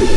Hey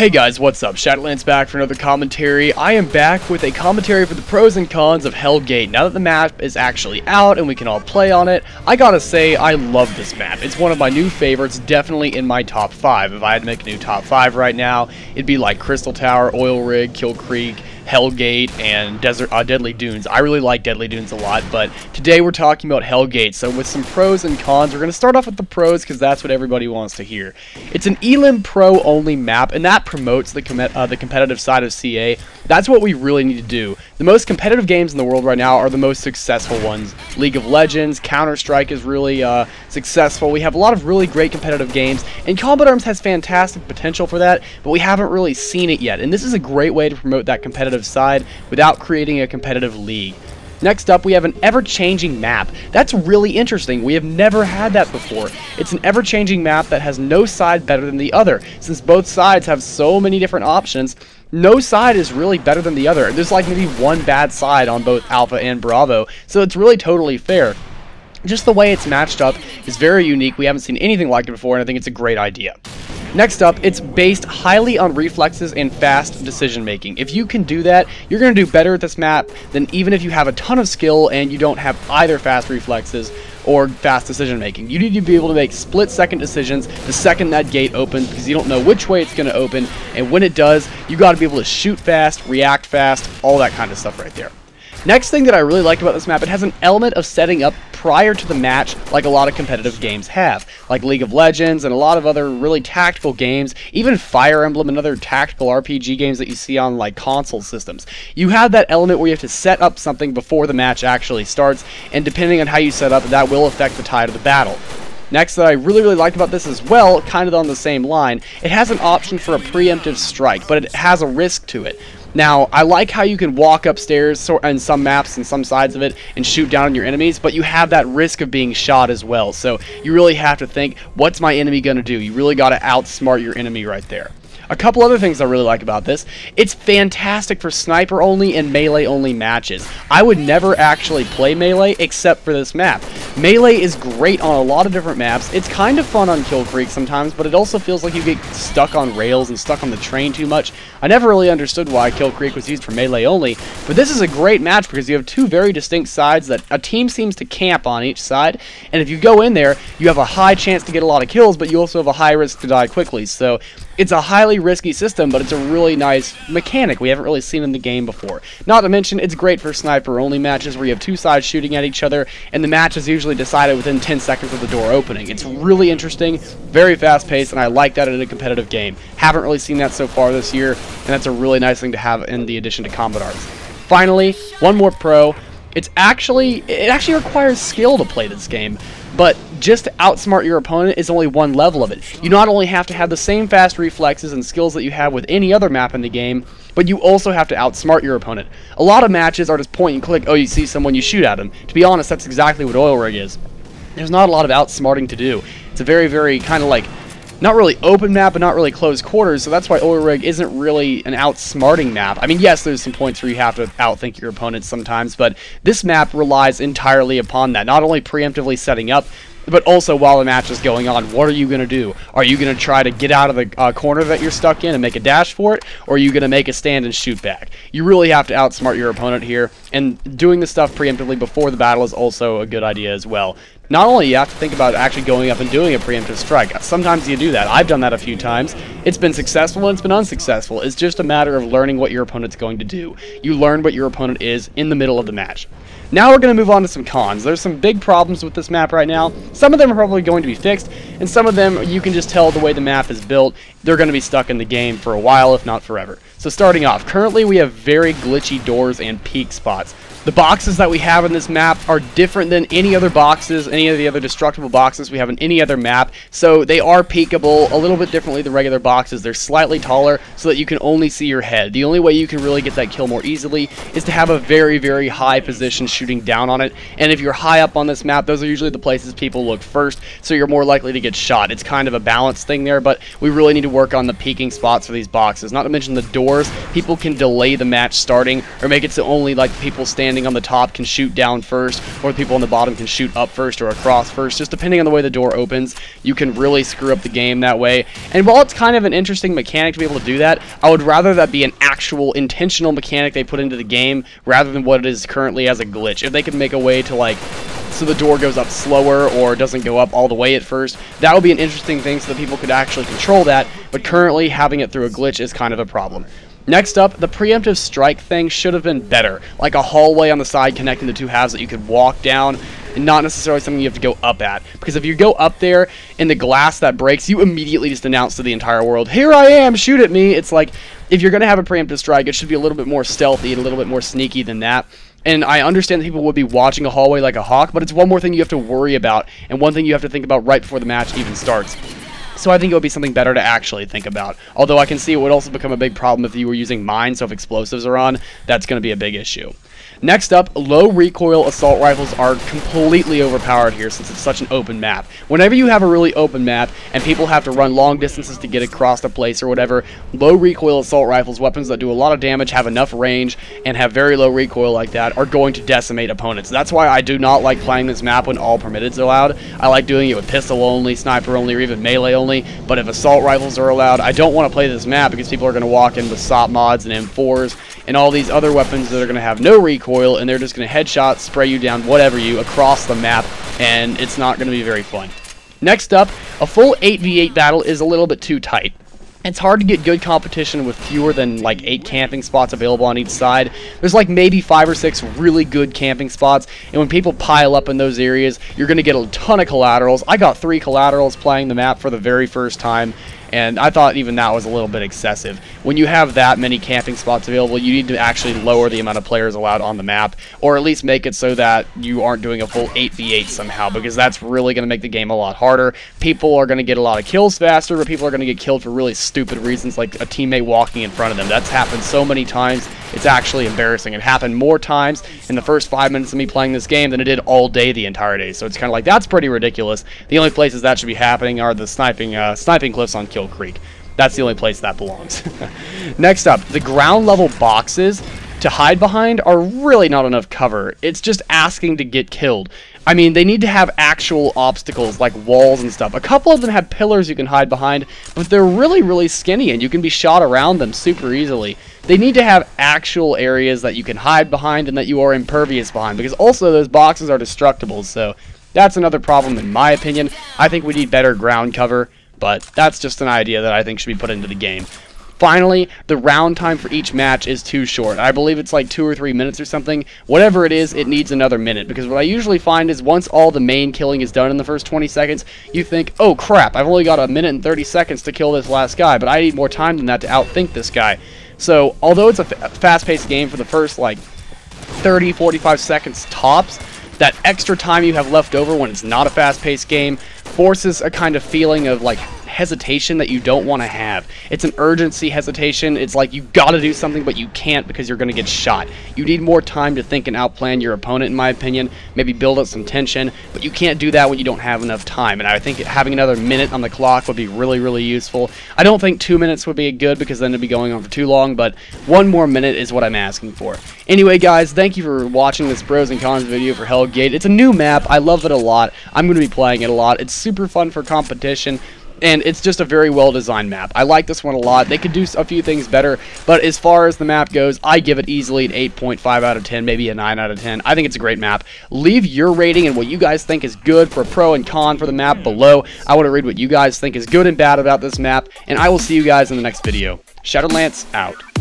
guys, what's up? Shadowlands back for another commentary. I am back with a commentary for the pros and cons of Hellgate. Now that the map is actually out and we can all play on it, I gotta say, I love this map. It's one of my new favorites, definitely in my top 5. If I had to make a new top 5 right now, it'd be like Crystal Tower, Oil Rig, Kill Creek, Hellgate, and Deadly Dunes. I really like Deadly Dunes a lot, but today we're talking about Hellgate. So with some pros and cons, we're going to start off with the pros because that's what everybody wants to hear. It's an Elim Pro only map, and that promotes the competitive side of CA. That's what we really need to do. The most competitive games in the world right now are the most successful ones. League of Legends, Counter-Strike is really successful. We have a lot of really great competitive games, and Combat Arms has fantastic potential for that, but we haven't really seen it yet. And this is a great way to promote that competitive side without creating a competitive league. Next up, we have an ever-changing map. That's really interesting. We have never had that before. It's an ever-changing map that has no side better than the other. Since both sides have so many different options, no side is really better than the other. There's like maybe one bad side on both Alpha and Bravo, so it's really totally fair. Just the way it's matched up is very unique. We haven't seen anything like it before, and I think it's a great idea. Next up, it's based highly on reflexes and fast decision making. If you can do that, you're going to do better at this map than even if you have a ton of skill and you don't have either fast reflexes or fast decision making. You need to be able to make split-second decisions the second that gate opens because you don't know which way it's going to open, and when it does, you got to be able to shoot fast, react fast, all that kind of stuff right there. Next thing that I really like about this map, it has an element of setting up prior to the match like a lot of competitive games have, like League of Legends and a lot of other really tactical games, even Fire Emblem and other tactical RPG games that you see on like console systems. You have that element where you have to set up something before the match actually starts, and depending on how you set up, that will affect the tide of the battle. Next that I really liked about this as well, kind of on the same line, it has an option for a preemptive strike, but it has a risk to it. Now, I like how you can walk upstairs in some maps and some sides of it and shoot down on your enemies, but you have that risk of being shot as well. So you really have to think, what's my enemy going to do? You really got to outsmart your enemy right there. A couple other things I really like about this, it's fantastic for sniper only and melee only matches. I would never actually play melee except for this map. Melee is great on a lot of different maps. It's kind of fun on Kill Creek sometimes, but it also feels like you get stuck on rails and stuck on the train too much. I never really understood why Kill Creek was used for melee only, but this is a great match because you have two very distinct sides that a team seems to camp on each side, and if you go in there, you have a high chance to get a lot of kills, but you also have a high risk to die quickly. So it's a highly risky system, but it's a really nice mechanic we haven't really seen in the game before. Not to mention, it's great for sniper-only matches where you have two sides shooting at each other, and the match is usually decided within 10 seconds of the door opening. It's really interesting, very fast-paced, and I like that in a competitive game. Haven't really seen that so far this year, and that's a really nice thing to have in the addition to Combat Arms. Finally, one more pro. It actually requires skill to play this game, but just to outsmart your opponent is only one level of it. You not only have to have the same fast reflexes and skills that you have with any other map in the game, but you also have to outsmart your opponent. A lot of matches are just point and click, oh, you see someone, you shoot at them. To be honest, that's exactly what Oil Rig is. There's not a lot of outsmarting to do. It's a very kind of like, not really open map, but not really close quarters, so that's why Oil Rig isn't really an outsmarting map. I mean, yes, there's some points where you have to outthink your opponents sometimes, but this map relies entirely upon that. Not only preemptively setting up, but also while the match is going on, what are you going to do? Are you going to try to get out of the corner that you're stuck in and make a dash for it, or are you going to make a stand and shoot back? You really have to outsmart your opponent here, and doing the stuff preemptively before the battle is also a good idea as well. Not only you have to think about actually going up and doing a preemptive strike. Sometimes you do that. I've done that a few times. It's been successful and it's been unsuccessful. It's just a matter of learning what your opponent's going to do. You learn what your opponent is in the middle of the match. Now we're going to move on to some cons. There's some big problems with this map right now. Some of them are probably going to be fixed, and some of them you can just tell the way the map is built, they're going to be stuck in the game for a while, if not forever. So starting off, currently we have very glitchy doors and peak spots. The boxes that we have in this map are different than any other boxes, any of the other destructible boxes we have in any other map, so they are peekable a little bit differently than regular boxes. They're slightly taller so that you can only see your head. The only way you can really get that kill more easily is to have a very high position shooting down on it, and if you're high up on this map, those are usually the places people look first, so you're more likely to get shot. It's kind of a balance thing there, but we really need to work on the peeking spots for these boxes. Not to mention the doors. People can delay the match starting or make it so only like people stand standing on the top can shoot down first, or the people on the bottom can shoot up first or across first. Just depending on the way the door opens, you can really screw up the game that way. And while it's kind of an interesting mechanic to be able to do that, I would rather that be an actual intentional mechanic they put into the game rather than what it is currently as a glitch. If they could make a way to, like, so the door goes up slower or doesn't go up all the way at first, that would be an interesting thing so that people could actually control that, but currently having it through a glitch is kind of a problem. Next up, the preemptive strike thing should have been better, like a hallway on the side connecting the two halves that you could walk down, and not necessarily something you have to go up at. Because if you go up there in the glass that breaks, you immediately just announce to the entire world, "Here I am, shoot at me." It's like, if you're going to have a preemptive strike, it should be a little bit more stealthy and a little bit more sneaky than that. And I understand that people would be watching a hallway like a hawk, but it's one more thing you have to worry about, and one thing you have to think about right before the match even starts. So I think it would be something better to actually think about. Although I can see it would also become a big problem if you were using mines, so if explosives are on, that's going to be a big issue. Next up, low recoil assault rifles are completely overpowered here since it's such an open map. Whenever you have a really open map and people have to run long distances to get across the place or whatever, low recoil assault rifles, weapons that do a lot of damage, have enough range, and have very low recoil like that, are going to decimate opponents. That's why I do not like playing this map when all permitted's allowed. I like doing it with pistol only, sniper only, or even melee only, but if assault rifles are allowed, I don't want to play this map because people are going to walk in with SOP mods and M4s and all these other weapons that are going to have no recoil, and they're just going to headshot, spray you down, whatever you, across the map, and it's not going to be very fun. Next up, a full 8v8 battle is a little bit too tight. It's hard to get good competition with fewer than like 8 camping spots available on each side. There's like maybe 5 or 6 really good camping spots, and when people pile up in those areas, you're going to get a ton of collaterals. I got 3 collaterals playing the map for the very first time, and I thought even that was a little bit excessive. When you have that many camping spots available, you need to actually lower the amount of players allowed on the map, or at least make it so that you aren't doing a full 8v8 somehow, because that's really going to make the game a lot harder. People are going to get a lot of kills faster, but people are going to get killed for really stupid reasons, like a teammate walking in front of them. That's happened so many times, it's actually embarrassing. It happened more times in the first 5 minutes of me playing this game than it did all day the entire day, so it's kind of like, that's pretty ridiculous. The only places that should be happening are the sniping cliffs on Kill Creek. That's the only place that belongs. Next up, the ground level boxes to hide behind are really not enough cover. It's just asking to get killed. I mean, they need to have actual obstacles like walls and stuff. A couple of them have pillars you can hide behind, but they're really, really skinny and you can be shot around them super easily. They need to have actual areas that you can hide behind and that you are impervious behind, because also those boxes are destructible, so that's another problem in my opinion. I think we need better ground cover, but that's just an idea that I think should be put into the game. Finally, the round time for each match is too short. I believe it's like 2 or 3 minutes or something. Whatever it is, it needs another minute, because what I usually find is once all the main killing is done in the first 20 seconds, you think, oh crap, I've only got 1 minute and 30 seconds to kill this last guy, but I need more time than that to outthink this guy. So, although it's a fast-paced game for the first like 30-45 seconds tops, that extra time you have left over when it's not a fast-paced game forces a kind of feeling of like hesitation that you don't want to have. It's an urgency hesitation. It's like you gotta do something but you can't because you're gonna get shot. You need more time to think and outplan your opponent, in my opinion. Maybe build up some tension, but you can't do that when you don't have enough time, and I think having another minute on the clock would be really, really useful. I don't think 2 minutes would be good because then it'd be going on for too long, but 1 more minute is what I'm asking for. Anyway guys, thank you for watching this pros and cons video for Hellgate. It's a new map. I love it a lot. I'm going to be playing it a lot. It's super fun for competition, and it's just a very well-designed map. I like this one a lot. They could do a few things better, but as far as the map goes, I give it easily an 8.5 out of 10, maybe a 9 out of 10. I think it's a great map. Leave your rating and what you guys think is good for pro and con for the map below. I want to read what you guys think is good and bad about this map, and I will see you guys in the next video. Shadowlance out.